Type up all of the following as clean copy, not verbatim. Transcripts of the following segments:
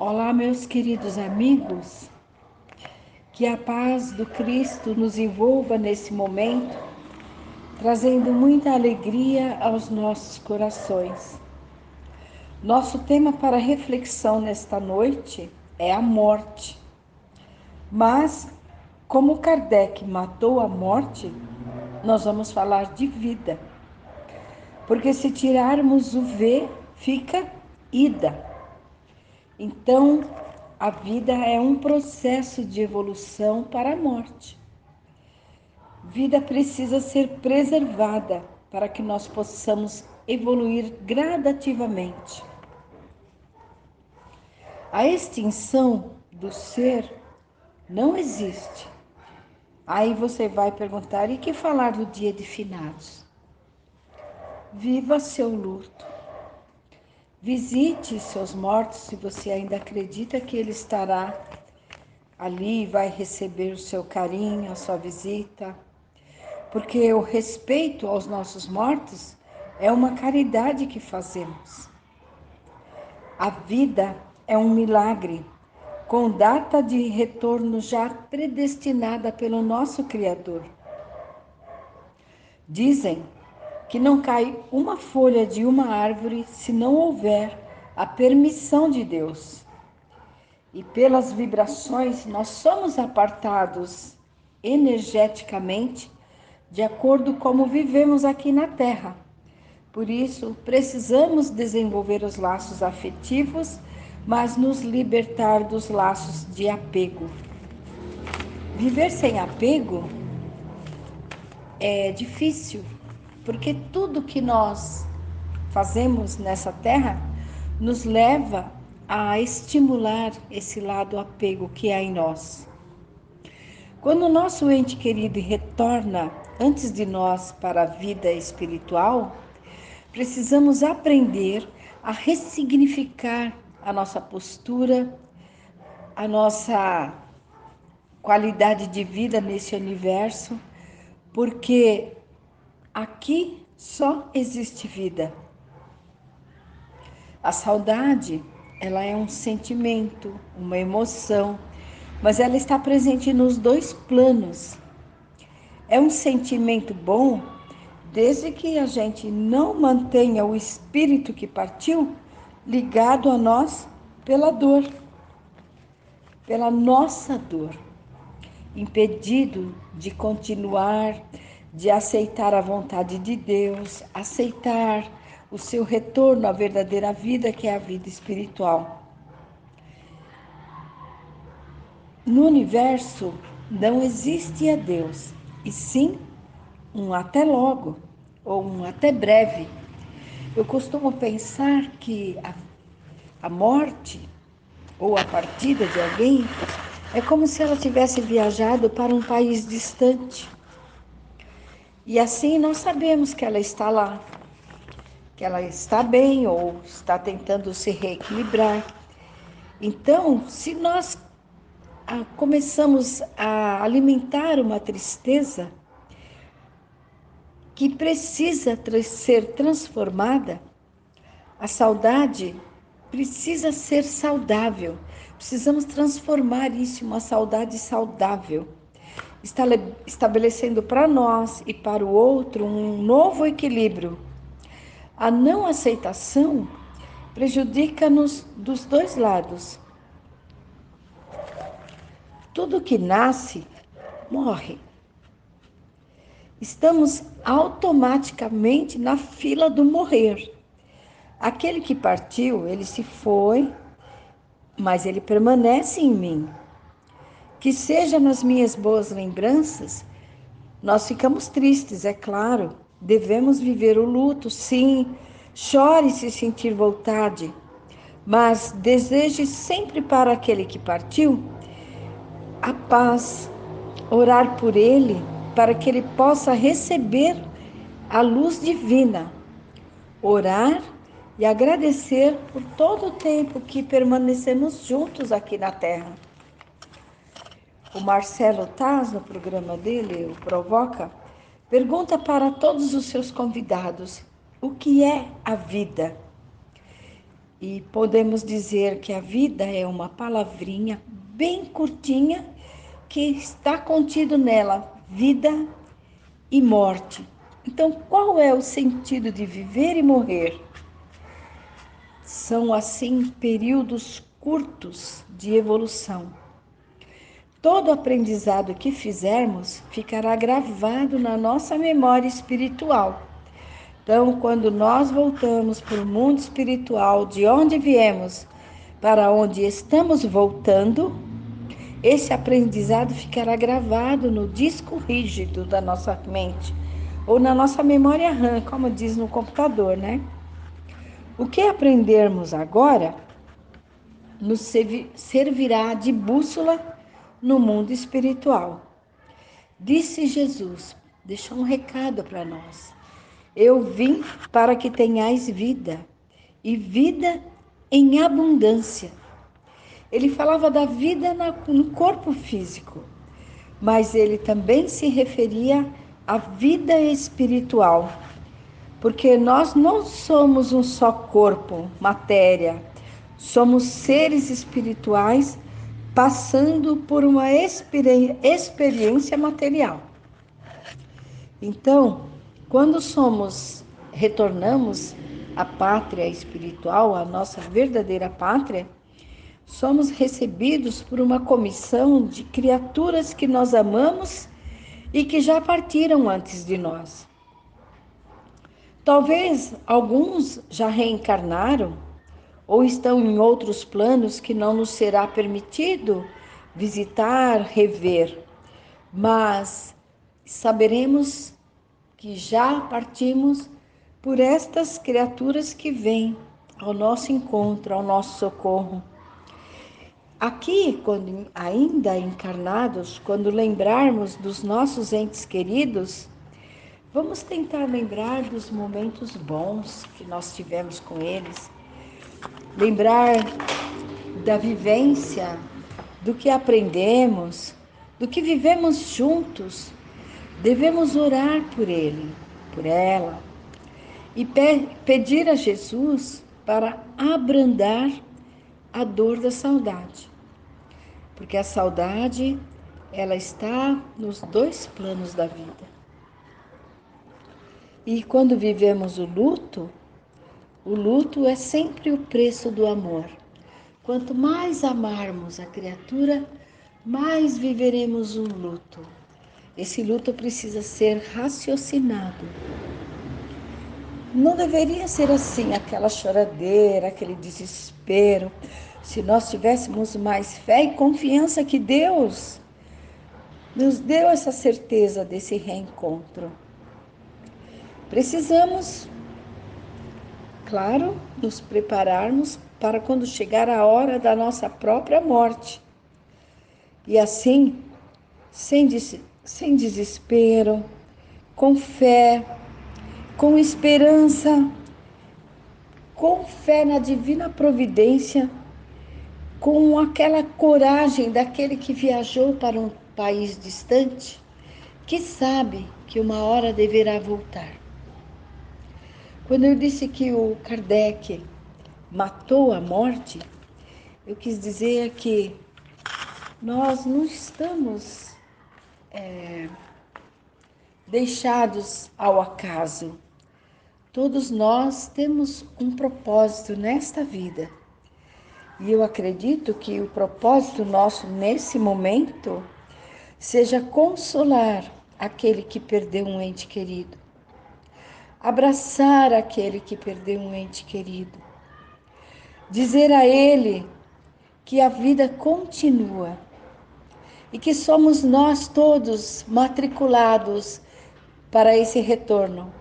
Olá, meus queridos amigos, que a paz do Cristo nos envolva nesse momento, trazendo muita alegria aos nossos corações. Nosso tema para reflexão nesta noite é a morte. Mas, como Kardec matou a morte, nós vamos falar de vida. Porque se tirarmos o V, fica ida. Então, a vida é um processo de evolução para a morte. Vida precisa ser preservada para que nós possamos evoluir gradativamente. A extinção do ser não existe. Aí você vai perguntar, e que falar do dia de finados? Viva seu luto. Visite seus mortos se você ainda acredita que ele estará ali e vai receber o seu carinho, a sua visita. Porque o respeito aos nossos mortos é uma caridade que fazemos. A vida é um milagre, com data de retorno já predestinada pelo nosso Criador. Dizem que não cai uma folha de uma árvore se não houver a permissão de Deus. E pelas vibrações nós somos apartados energeticamente de acordo com como vivemos aqui na Terra. Por isso, precisamos desenvolver os laços afetivos, mas nos libertar dos laços de apego. Viver sem apego é difícil, porque tudo que nós fazemos nessa Terra nos leva a estimular esse lado apego que há em nós. Quando o nosso ente querido retorna antes de nós para a vida espiritual, precisamos aprender a ressignificar a nossa postura, a nossa qualidade de vida nesse universo, porque aqui só existe vida. A saudade, ela é um sentimento, uma emoção, mas ela está presente nos dois planos. É um sentimento bom, desde que a gente não mantenha o espírito que partiu ligado a nós pela dor, pela nossa dor, impedido de continuar, de aceitar a vontade de Deus, aceitar o seu retorno à verdadeira vida, que é a vida espiritual. No universo não existe a Deus, e sim um até logo, ou um até breve. Eu costumo pensar que a morte ou a partida de alguém é como se ela tivesse viajado para um país distante. E assim nós sabemos que ela está lá, que ela está bem ou está tentando se reequilibrar. Então, se nós começamos a alimentar uma tristeza que precisa ser transformada, a saudade precisa ser saudável. Precisamos transformar isso em uma saudade saudável, estabelecendo para nós e para o outro um novo equilíbrio. A não aceitação prejudica-nos dos dois lados. Tudo que nasce, morre. Estamos automaticamente na fila do morrer. Aquele que partiu, ele se foi, mas ele permanece em mim. Que seja nas minhas boas lembranças, nós ficamos tristes, é claro. Devemos viver o luto, sim. Chore se sentir vontade, mas deseje sempre para aquele que partiu a paz, orar por ele, para que ele possa receber a luz divina. Orar e agradecer por todo o tempo que permanecemos juntos aqui na Terra. O Marcelo Taz, no programa dele, o Provoca, pergunta para todos os seus convidados: o que é a vida? E podemos dizer que a vida é uma palavrinha bem curtinha que está contido nela vida e morte. Então, qual é o sentido de viver e morrer? São, assim, períodos curtos de evolução. Todo aprendizado que fizermos ficará gravado na nossa memória espiritual. Então, quando nós voltamos para o mundo espiritual, de onde viemos, para onde estamos voltando, esse aprendizado ficará gravado no disco rígido da nossa mente, ou na nossa memória RAM, como diz no computador, né? O que aprendermos agora nos servirá de bússola no mundo espiritual. Disse Jesus, deixou um recado para nós. Eu vim para que tenhais vida, e vida em abundância. Ele falava da vida no corpo físico, mas ele também se referia à vida espiritual, porque nós não somos um só corpo, matéria, somos seres espirituais passando por uma experiência material. Então, quando retornamos à pátria espiritual, à nossa verdadeira pátria, somos recebidos por uma comissão de criaturas que nós amamos e que já partiram antes de nós. Talvez alguns já reencarnaram ou estão em outros planos que não nos será permitido visitar, rever, mas saberemos que já partimos por estas criaturas que vêm ao nosso encontro, ao nosso socorro. Aqui, quando ainda encarnados, quando lembrarmos dos nossos entes queridos, vamos tentar lembrar dos momentos bons que nós tivemos com eles, lembrar da vivência, do que aprendemos, do que vivemos juntos. Devemos orar por ele, por ela, e pedir a Jesus para abrandar a dor da saudade. Porque a saudade, ela está nos dois planos da vida. E quando vivemos o luto é sempre o preço do amor. Quanto mais amarmos a criatura, mais viveremos um luto. Esse luto precisa ser raciocinado. Não deveria ser assim, aquela choradeira, aquele desespero. Se nós tivéssemos mais fé e confiança que Deus nos deu essa certeza desse reencontro. Precisamos, claro, nos prepararmos para quando chegar a hora da nossa própria morte. E assim, sem desespero, com fé, com esperança, com fé na divina providência, com aquela coragem daquele que viajou para um país distante, que sabe que uma hora deverá voltar. Quando eu disse que o Kardec matou a morte, eu quis dizer que nós não estamos deixados ao acaso. Todos nós temos um propósito nesta vida. E eu acredito que o propósito nosso nesse momento seja consolar aquele que perdeu um ente querido, abraçar aquele que perdeu um ente querido, dizer a ele que a vida continua e que somos nós todos matriculados para esse retorno.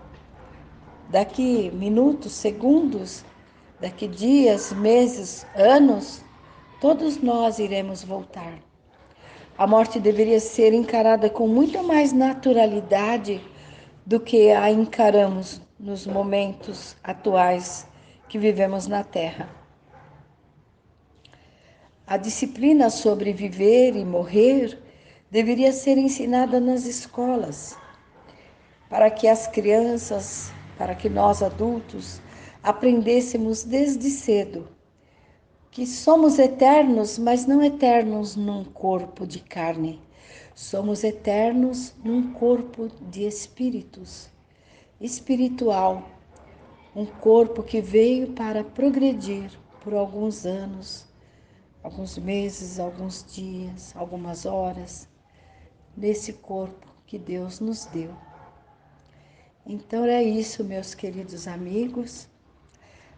Daqui minutos, segundos, daqui dias, meses, anos, todos nós iremos voltar. A morte deveria ser encarada com muito mais naturalidade do que a encaramos nos momentos atuais que vivemos na Terra. A disciplina sobre viver e morrer deveria ser ensinada nas escolas, para que as crianças, para que nós adultos, aprendêssemos desde cedo que somos eternos, mas não eternos num corpo de carne. Somos eternos num corpo de espíritos, espiritual, um corpo que veio para progredir por alguns anos, alguns meses, alguns dias, algumas horas, nesse corpo que Deus nos deu. Então é isso, meus queridos amigos.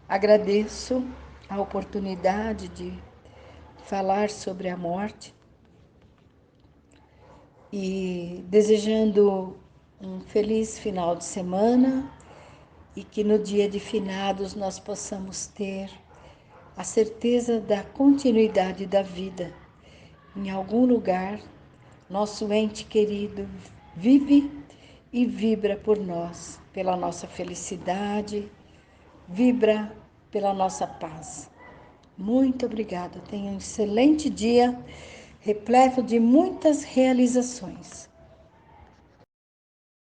Agradeço a oportunidade de falar sobre a morte e desejando um feliz final de semana e que no dia de finados nós possamos ter a certeza da continuidade da vida. Em algum lugar, nosso ente querido vive e vibra por nós, pela nossa felicidade, vibra pela nossa paz. Muito obrigada. Tenha um excelente dia, repleto de muitas realizações.